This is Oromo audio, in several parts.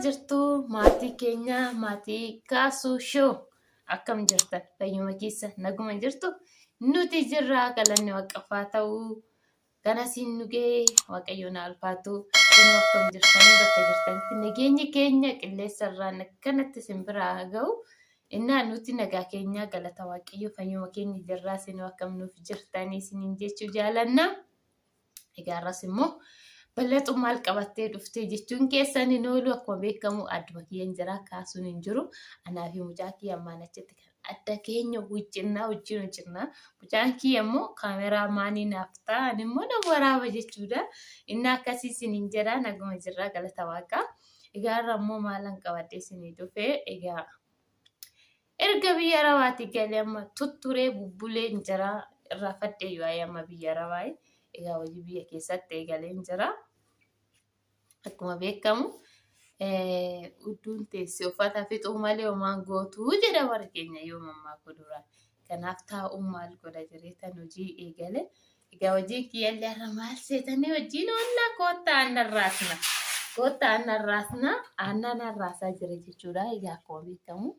jirtu maatii keenya maatii kaasuu shoo akkam jirtan fayyuma keessa naguma jirtu nuti jirraa galanni waaqaffaa ta'uu ganasiin nugee waaqayyoon alfaatu kun akkam jirtanii bakka jirtanitti nageenyi keenya qilleensarraan akkanatti simbiraa ga'u innaa nuti nagaa keenya galata waaqayyo fayyuma keenya jirraa sinuu akkam nuuf jirtanii siniin jechuu jaalanna egaarras immoo bal'atu maal qabattee dhuftee jechuun keessan hin oolu akkuma beekamu adduma kiyyan jira kaasuun hin jiru anaa fi mucaa kiyya ammaan achitti kan adda keenya hojjinna mucaan kiyya immoo kaameraa maanii naaf ta'an immoo na waraaba jechuudha inni akkasii siniin jedha naguma jirraa galata waaqaa egaarra immoo maalan qabadhee sinii dhufee egaa erga biyya rawaati galee amma tutturee bubbulee jira irraa fadhee yoo amma biyya rawaayi egaa hojii biyya keessatti eegalee jira akkuma beekamu udduun teessee uffata fixuu malee homaan gootuu jedha warri keenya yoo mammaa kuduraa kanaaf taa'uun maal godha jireetan hojii eegale egaa hojii kiyyaallee irra maal seetanii hojiin ollaa koottaa aannan raasna aannan raasaa jira jechuudha egaa akkuma beekamu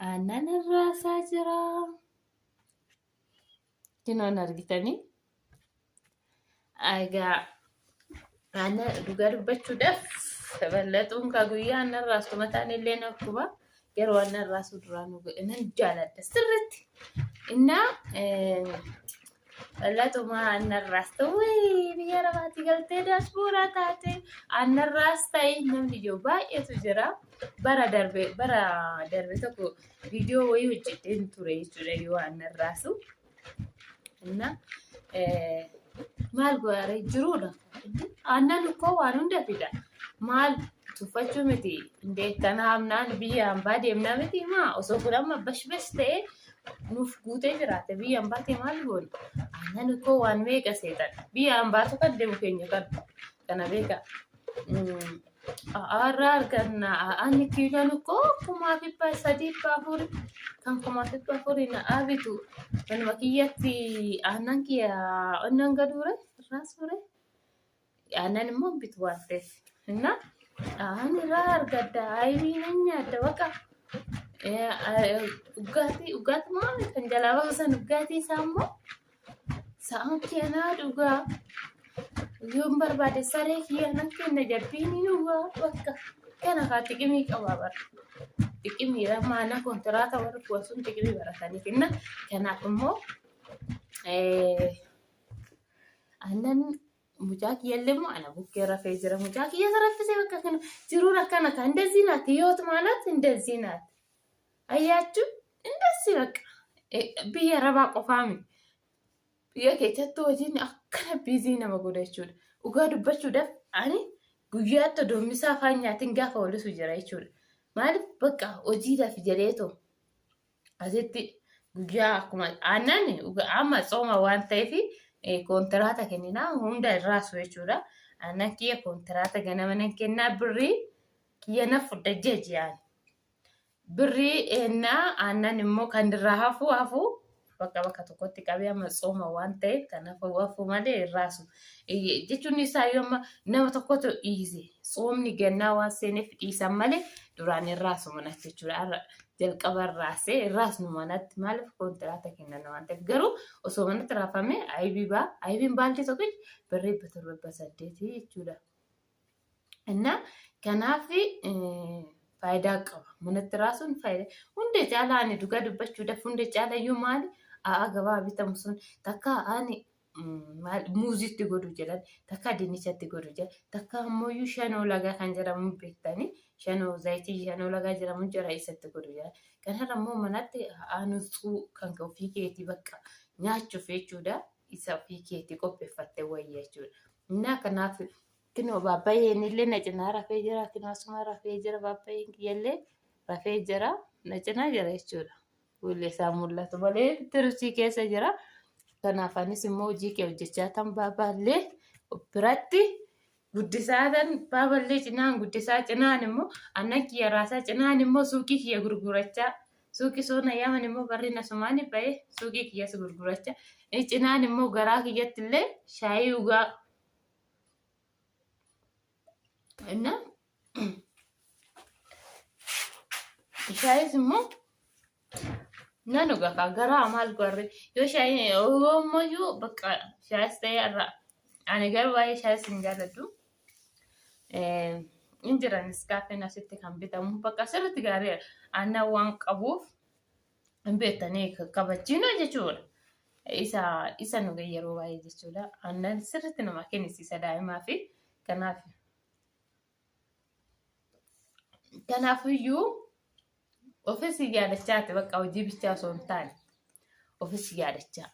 aannan raasaa jira kinoon argitanii egaa ana dhugaa dubbachuudhaaf bal'atuun ka guyyaa aannan raastu mataan illee nakkuba garuu aannan raasuu duraan nan jaaladha sirriitti innaa bal'atumaa aannan raastu biyya rabaatti galtee daasbuuraa taate aannan raasta'e namni ijoo baay'eetu jira bara darbe tokko viidiyoo wayii hojjeteen ture jechuudha yoo aannan raasu innaa maal goore jiruudha aannan koo waan hunda fida maal tuffachuu miti indeettana hamnaan biyya hambaa deemnaa miti maa osoo fudhamma bashbash ta'e nuuf guutee jiraate biyya hambaatee maal goone aannan koo waan meeqa seetan biyya hambaatu kan deemu keenya kana beeka arraa arganna aanni kiiloon koo 3,400 kan 4,400 na abitu manuma kiyyatti aannan kiyya onnan gaduure raasure aannan immoo bitu waan ta'eef innaa aan irraa argadda aybii nan nyaadda baqa dhugaatii maali kan jalaa baasan dhugaatii isaa immoo sa'aan keenaa dhugaa yoon barbaade saree kiyyanan kenna jabbiin dhugaa bakka kana kaa xiqimii qabaa bara xiqimii maana kontiraata warri kuwasuun xiqimii baratanii kenna kanaaf immoo aannan mucaa kiyyallee immoo ana bukkee rafee jira mucaa kiyya saraffisee bakka kana jiruun akkana kan እንደዚህ ናት ህይወት ማለት እንደዚህ ናት አያችሁ እንደዚህ በቃ biyya rabaa qofaami biyya keessatti hojiin akkana biizii nama godha jechuudha dhugaa dubbachuudhaaf ani guyyaatti doommisaa afaan nyaatiin gaafa walisu jira jechuudha maaliif bakka hojiidhaaf jedheetoo asitti guyyaa akkuma aannan amma tsooma waan ta'eef kontiraata kenninaa hunda irraasu jechuudha aannan kiyya kontiraata ganama nan kennaa birrii kiyya na fudda jejjiyaan birrii ennaa aannan immoo kan irraa hafu bakka tokkotti qabee amma tsooma waan ta'eef kanaaf hafu malee irraasu jechuun isaa yoo amma nama tokkotu dhiise tsoomni gannaa waan seeneef dhiisan malee duraan irraasu manatti jechuudha jalqaba irraasee irraasnu manatti maaliif kontiraata kennan waan ta'eef garuu osoo manatti raafame aybiin baaltii tokko birrii 7,800 jechuudha innaa kanaaf faayidaa qaba manatti raasuun faayidaa hunda caalaa ani dhugaa dubbachuudhaaf hunda caalayyuu maali gabaa bitamu sun takka ani muuzitti godhu jedhan takka dinnichatti godhu jedhan takka ammoo shanoo lagaa kan jedhamu beektanii shanoo zayitii shanoo lagaa jedhamu jira isatti godhu jedhan kanarra immoo manatti aanuuxuu kan ofii keetii bakka nyaachuuf jechuudha isa ofii keetii qopheeffattee wayya jechuudha innaa kanaaf kinoo baabbayyeen illee na cinaa rafee jira kinaasuma rafee jira baabbayyeen kiyyallee rafee jira na cinaa jira jechuudha fuullee isaa mul'atu malee tirusii keessa jira kanaaf anis immoo hojii kee hojjechaa tan baabaallee biratti guddisaatan baaballee cinaan guddisaa cinaan immoo aannan kiyya raasaa cinaan immoo suuqii kiyya gurgurachaa suuqii soona yaaman immoo barri nasumaani ba'ee suuqii kiyyas gurgurachaa cinaan immoo garaa kiyyatti illee shaayii dhugaa እና shaayis immoo nan dhugaa garaa maal gorre yoo shaayii oomoyyuu bakka shaayis ta'ee irra ani garuu waa'ee shaayis hin jaalladhu. Injiranis kaafeen asitti kan bitamu bakka sirriitti gaarii aannan waan qabuuf hin beektanii kabachiina jechuudha. Isa nu yeroo baay'ee jechuudha. Aannan sirriitti nama kennisiisa daa'imaa fi kanaafiyyuu ofisi yaadachaati bakka hojii bichaa osoo hin taane ofisi yaadachaa.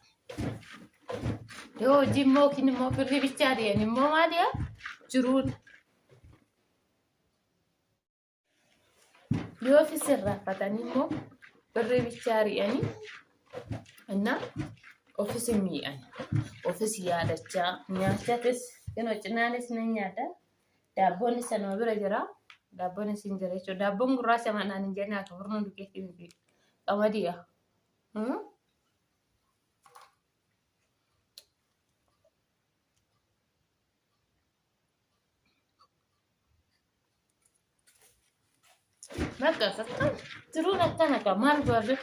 Yoo hojii immoo kin immoo firri bichaa dee'an immoo maaliyaa jiruun yoo ofisi irraaffatanii immoo firri bichaa dee'anii እና ofisi mi'an ofisi yaadachaa nyaachatis kenoo cinaanis ni nyaata daabboon isa nama bira jira. Daabboon isin jira jechuudha. Daabboon gurraacha manaan hin jenne akka furnuun dukeetti miti qamadiidha. Bakka akkam jiruun akkana kan maal goorre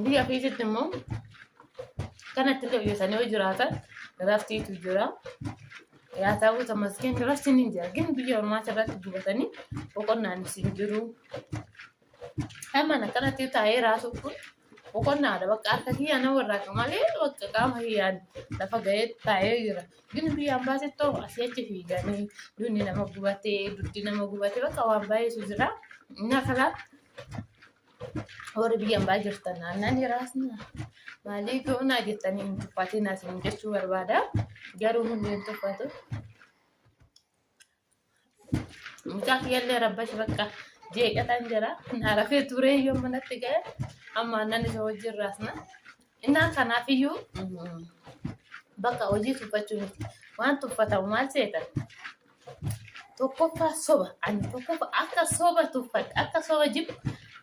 biyya keessatti immoo kanatti illee hojjetanii yoo jiraatan raftiitu jira. Yaa ta'u tamasgeen raftiin hin jira. Gin biyya ormaatti irratti gubatanii boqonnaan isin jiru. Hamana kanatti taa'ee raasuu kun boqonnaadha. Bakka harka kiyyaa nama warraaqqa malee bakka qaama kiyyaan lafa ga'ee taa'ee jira. Gin biyyaan baasettoo asii achi fiiganii dunni nama gubatee duddi nama gubatee bakka waan baay'eetu jira. Inni kanaa warri biyyaan baay'ee jirtan naannaan jiraasna. Maaliif yoona jettanii hin tuffatiin asiin jechuu barbaada. Garuu hundi hin tuffatu. Mucaa kiyyaallee rabbashi bakka jeeqatan jira. Naarafee turee yoo manatti ga'e amma aannan isa wajjin raasna. Innaan kanaafiyyuu bakka hojii tuffachuu miti. Waan tuffatamu maal seetan? Tokkoffaa soba. Ani tokkoffaa akka soba tuffadha. Akka soba jibbu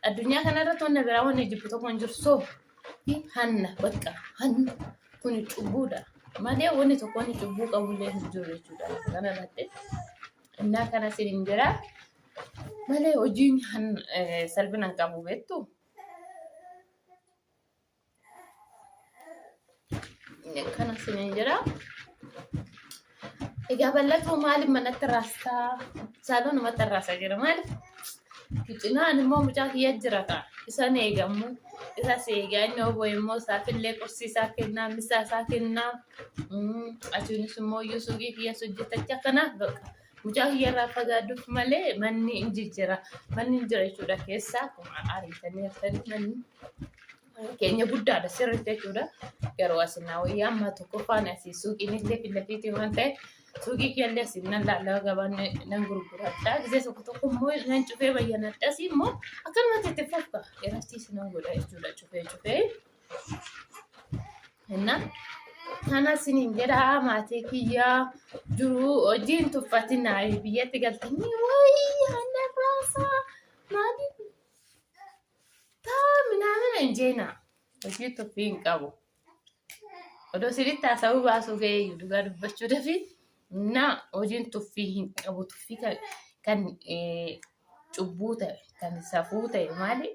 addunyaa kanarratti wanna biraa wanni jibbu tokko hin jiru soba. Hanna bakka hanna kun cubbuudha. Malee wanni tokko wanni cubbuu qabullee hin jiru jechuudha. Kana irratti innaa kana siin jira. Malee hojiin salphina hin qabu beektu. Kana siin jira. Egaa bal'atu maaliif manatti raastaa? Saalon namatti raasaa jira maaliif? Cinaan immoo mucaa kiyya jira kaa. Isaan eegamu. Isa seegaa inni obbo immoo isaafillee qorsiisaa kennaa, misaa isaa kennaa. Achuunis immoo iyyuu suuqii kiyya hojjetachaa kanaaf bakka mucaa kiyya irraa fagaadduuf malee manni hin jira. Manni hin jira jechuudha keessaa akkuma ariitanii haftanii manni keenya guddaadha sirriitti jechuudha. Garuu asinaa wayyaa amma tokkoffaan asii suuqiin illee filafiitii waan ta'eef suuqii kiyyallee asiin nan laallaa gabaan nan gurguradha. Gisee tokko immoo nan cufee bayyanadhas immoo akkanumatti itti fufka irrattis nan godha jechuudha cufee. Innaa kana isiniin jedha maatii kiyyaa jiru hojiin tuffatinaa biyyatti galtanii wayii hanna raasaa maatii taa minaamina hin jeenaa hojii tuffii hin qabu. Odoo sirriitti haasawuu baasuu ga'ee dhugaa dubbachuu dafi na hojiin tuffii hin qabu. Tuffii kan cubbuu ta'e kan safuu ta'e maali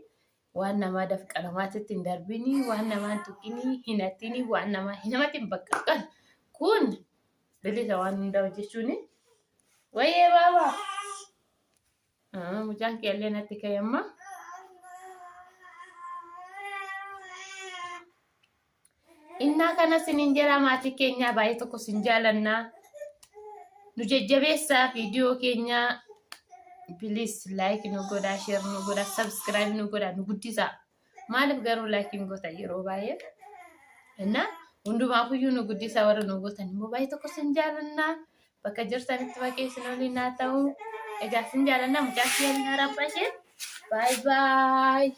waan namaa dafqa namaatitti hin darbini waan namaa hin tuqini hin hattini waan namaa hin namatti hin baqqaqan kun bilisa waan hundaa hojjechuuni. Wayyee baabaa mucaan kiyyallee natti ka'emma. Innaa kana sinin jira maatii keenyaa baay'ee tokko sin jaalannaa. Nu jajjabeessaa viidiyoo keenyaa please like nu godhaa share nu godhaa subscribe nu godhaa nu guddisaa. Maaliif garuu like hin gootan yeroo baay'ee. Innaa hundumaafuyyuu nu guddisaa warra nu gootan immoo baay'ee tokko sin jaalannaa. Bakka jirtanitti bakkeessin waliin haa ta'u. Egaa sin jaalannaa mucaa kiyyaallee rabbashee. Bye bye.